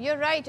you're right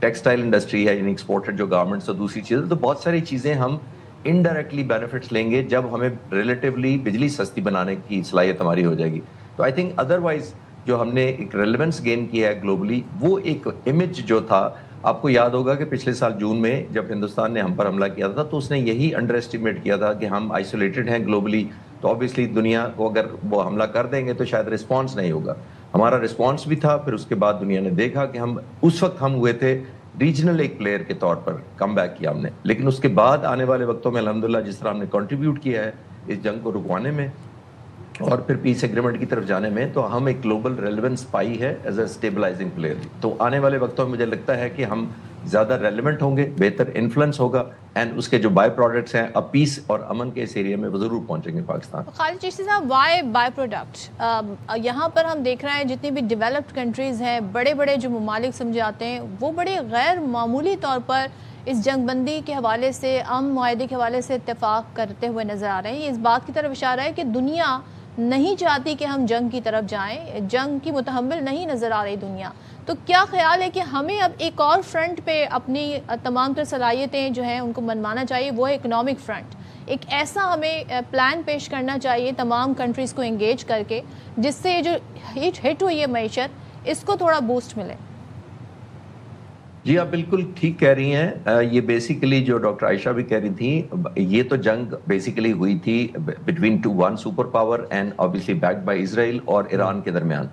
textile industry ہے یعنی exported جو گارمنٹس اور دوسری چیزیں, تو بہت ساری چیزیں ہم انڈائریکٹلی بینیفٹس لیں گے جب ہمیں ریلیٹیولی بجلی سستی بنانے کی صلاحیت ہماری ہو جائے گی. تو آئی تھنک ادروائز جو ہم نے ایک ریلیونس گین کیا ہے گلوبلی, وہ ایک امیج جو تھا, آپ کو یاد ہوگا کہ پچھلے سال جون میں جب ہندوستان نے ہم پر حملہ کیا تھا تو اس نے یہی انڈر اسٹیمیٹ کیا تھا کہ ہم آئسولیٹڈ ہیں گلوبلی, تو آبویسلی دنیا کو اگر وہ حملہ کر دیں گے تو شاید رسپانس نہیں ہوگا. ہمارا رسپانس بھی تھا, پھر اس کے بعد دنیا نے دیکھا کہ ہم اس وقت ہم ہوئے تھے ریجنل ایک پلیئر کے طور پر, کم بیک کیا ہم نے, لیکن اس کے بعد آنے والے وقتوں میں الحمدللہ جس طرح ہم نے کنٹریبیوٹ کیا ہے اس جنگ کو رکوانے میں اور پھر پیس ایگریمنٹ کی طرف جانے میں, تو ہم ایک گلوبل ریلیونس پائی ہے ایز اے اسٹیبلائزنگ پلیئر. تو آنے والے وقتوں میں مجھے لگتا ہے کہ ہم زیادہ ریلیونٹ ہوں گے, بہتر انفلوئنس ہوگا, اینڈ اس کے جو بائی پروڈکٹس ہیں اب پیس اور امن کے اس ایریا میں وہ ضرور پہنچیں گے پاکستان. خالد چشتی صاحب, وائی بائی پروڈکٹ؟ یہاں پر ہم دیکھ رہے ہیں جتنی بھی ڈیولپڈ کنٹریز ہیں, بڑے بڑے جو ممالک سمجھے جاتے ہیں, وہ بڑے غیر معمولی طور پر اس جنگ بندی کے حوالے سے, امن معاہدے کے حوالے سے اتفاق کرتے ہوئے نظر آ رہے ہیں. یہ اس بات کی طرف اشارہ ہے کہ دنیا نہیں چاہتی کہ ہم جنگ کی طرف جائیں, جنگ کی متحمل نہیں نظر آ رہی دنیا. تو کیا خیال ہے کہ ہمیں اب ایک اور فرنٹ پہ اپنی تمام تر صلاحیتیں جو ہیں ان کو منوانا چاہیے, وہ ہے اکنامک فرنٹ. ایک ایسا ہمیں پلان پیش کرنا چاہیے تمام کنٹریز کو انگیج کر کے, جس سے یہ جو ہٹ ہوئی ہے معیشت, اس کو تھوڑا بوسٹ ملے. جی آپ بالکل ٹھیک کہہ رہی ہیں. یہ بیسیکلی جو ڈاکٹر عائشہ بھی کہہ رہی تھی, یہ تو جنگ بیسیکلی ہوئی تھی between one super power and obviously backed by اسرائیل اور ایران کے درمیان.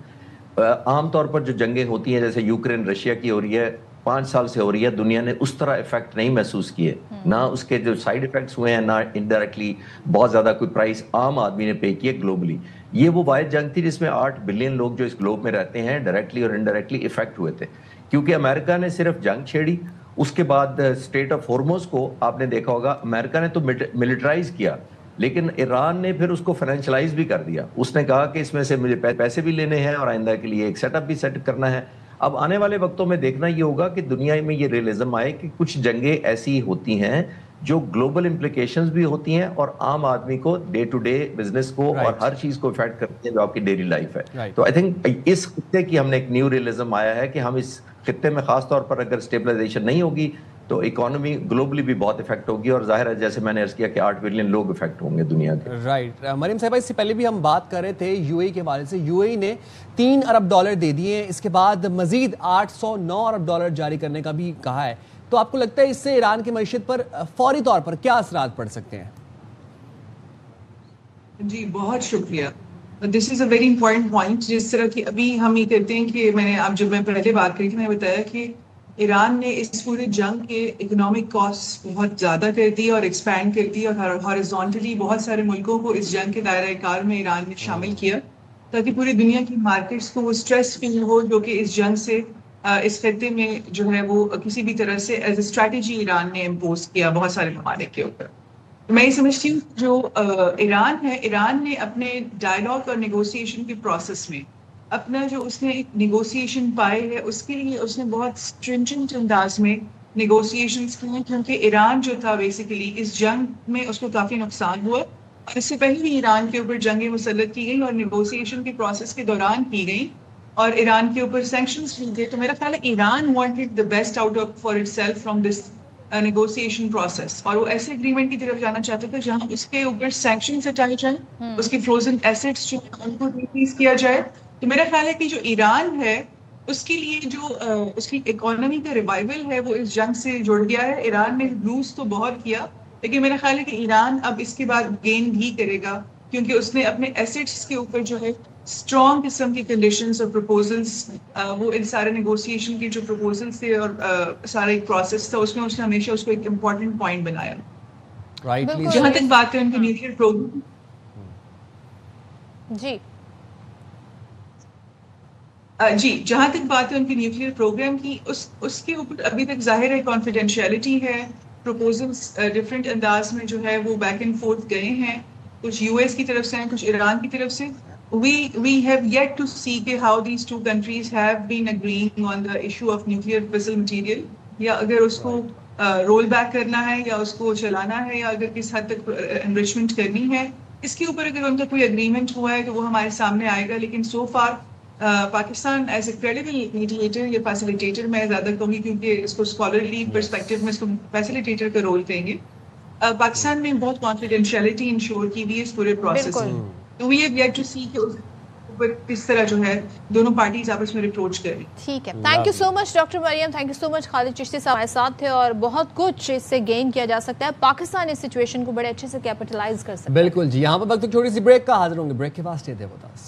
عام طور پر جو جنگیں ہوتی ہیں جیسے یوکرین رشیا کی ہو رہی ہے, 5 سال سے ہو رہی ہے, دنیا نے اس طرح افیکٹ نہیں محسوس کیے, نہ اس کے جو سائیڈ افیکٹس ہوئے ہیں, نہ انڈائریکٹلی بہت زیادہ کوئی پرائس عام آدمی نے پے کیے گلوبلی. یہ وہ واحد جنگ تھی جس میں 8 بلین لوگ جو اس گلوب میں رہتے ہیں ڈائریکٹلی اور انڈائریکٹلی افیکٹ ہوئے تھے, کیونکہ امریکہ نے صرف جنگ چھیڑی. اس کے بعد اسٹریٹ آف ہارموز کو آپ نے دیکھا ہوگا, امریکہ نے تو ملٹرائز کیا, لیکن ایران نے پھر اس کو فائنینشلائز بھی کر دیا. اس نے کہا کہ اس میں سے مجھے پیسے بھی لینے ہیں اور آئندہ کے لیے ایک سیٹ اپ بھی سیٹ کرنا ہے. اب آنے والے وقتوں میں دیکھنا یہ ہوگا کہ دنیا میں یہ ریئلزم آئے کہ کچھ جنگیں ایسی ہوتی ہیں جو گلوبل امپلیکیشنز بھی ہوتی ہیں اور عام آدمی کو ڈے ٹو ڈے بزنس کو اور ہر چیز کو افیکٹ کرتی ہیں جو آپ کی ڈیلی لائف ہے. تو آئی تھنک اس خطے کی ہم نے ایک نیو ریئلزم آیا ہے کہ ہم اس خطے میں خاص طور پر اگر اسٹیبلائزیشن نہیں ہوگی تو اکانومی گلوبلی بھی بہت افیکٹ ہوگی, اور ظاہر ہے جیسے میں نے عرض کیا کہ 8 بلین لوگ افیکٹ ہوں گے دنیا کے. رائٹ. مریم صاحبہ, اس سے پہلے بھی ہم بات کر رہے تھے یو اے کے حوالے سے. یو اے نے $3 ارب دے دیے, اس کے بعد مزید $809 ارب جاری کرنے کا بھی کہا ہے. تو آپ کو لگتا ہے اس سے ایران کی معیشت پر فوری طور پر کیا اثرات پڑ سکتے ہیں؟ جی بہت شکریہ. دس از اے ویری امپورٹنٹ پوائنٹ. جس طرح کی ابھی ہم یہ کہتے ہیں کہ جب میں پہلے بات کری تھی, میں نے بتایا کہ ایران نے اس پورے جنگ کے اکنامک کاسٹ بہت زیادہ کر دی اور ایکسپینڈ کر دی, اور ہارزونٹلی بہت سارے ملکوں کو اس جنگ کے دائرہ کار میں ایران نے شامل کیا, تاکہ پوری دنیا کی مارکیٹس کو وہ اسٹریس فیل ہو جو کہ اس جنگ سے اس خطے میں جو ہے وہ کسی بھی طرح سے ایز اے اسٹریٹجی ایران نے امپوز کیا بہت سارے ممالک کے اوپر. میں یہ سمجھتی ہوں جو ایران ہے, ایران نے اپنے ڈائلاگ اور نیگوسیشن کے پروسیس میں اپنا جو اس نے نیگوسیشن پائے ہے, اس کے لیے اس نے بہت اسٹرنجنٹ انداز میں نیگوسیشنز کی ہیں, کیونکہ ایران جو تھا بیسیکلی اس جنگ میں اس کو کافی نقصان ہوا, اور اس سے پہلے بھی ایران کے اوپر جنگیں مسلط کی گئی اور نیگوسیشن کے پروسیس کے دوران کی گئی, اور ایران کے اوپر سینکشنز لی گئے. تو میرا خیال ہے Iran wanted the best out of for it self from this negotiation process, اور وہ ایسے اگریمنٹ کی طرف جانا چاہتے تھے جہاں اس کے اوپر سینکشنز ہٹائے جائیں, اس کی فروزن ایسیٹس جو ان کو ریلیز کیا جائے. تو میرا خیال ہے کہ جو ایران ہے اس کے لیے جو اس کی اکانومی کا ریوائول ہے وہ اس جنگ سے جڑ گیا ہے. ایران نے لوز تو بہت کیا, لیکن میرا خیال ہے کہ ایران اب اس کے بعد گین بھی کرے گا, کیونکہ اس نے اپنے ایسیٹس کے اوپر جو ہے اسٹرانگ قسم کی کنڈیشنز اور پروپوزلس, وہ ان سارے نیگوسیشن کے جو پروپوزلس تھے اور سارا ایک پروسیس تھا, اس میں اس نے ہمیشہ اس کو ایک امپورٹنٹ پوائنٹ بنایا. جہاں تک بات ہے ان کے نیوکلیئر پروگرام, جہاں تک بات ہے ان کے نیوکلیئر پروگرام کی, اس کے اوپر ابھی تک ظاہر ہے کانفیڈینشیلٹی ہے. پروپوزلس ڈفرینٹ انداز میں جو ہے وہ بیک اینڈ فورتھ گئے ہیں, کچھ یو ایس کی طرف سے ہیں, کچھ ایران کی طرف سے. We have yet to see how these two countries have been agreeing on the issue of nuclear fissile material, یا اگر اس کو رول بیک کرنا ہے یا اس کو چلانا ہے یا اگر کس حد تک انرچمنٹ کرنی ہے, اس کے اوپر اگر ان کا کوئی اگریمنٹ ہوا ہے تو وہ ہمارے سامنے آئے گا. لیکن so far Pakistan as a credible mediator یا فیسیلیٹیٹر میں زیادہ کہوں گی کیونکہ اس کو اسکالرلی پرسپیکٹو میں اس کو فیسیلیٹیٹر کا رول دیں گے. پاکستان میں بہت کانفیڈینشیلٹی انشور کی ہوئی ہے اس پورے پروسیس میں. تو وی ہیو یٹ ٹو سی کہ کس طرح جو ہے دونوں پارٹیز آپس میں اپروچ کریں. ٹھیک ہے. Thank you so much doctor Maryam, thank you so much. Khalid Chishti sahib ہمارے ساتھ تھے اور بہت کچھ اس سے گین کیا جا سکتا ہے. پاکستان اس سچویشن کو بڑے اچھے سے کیپٹلائز کر سکتا ہے. بالکل جی. یہاں پر وقت چھوٹی سی بریک کا حاضر ہوں گے, بریک کے بعد اسٹے دے with us.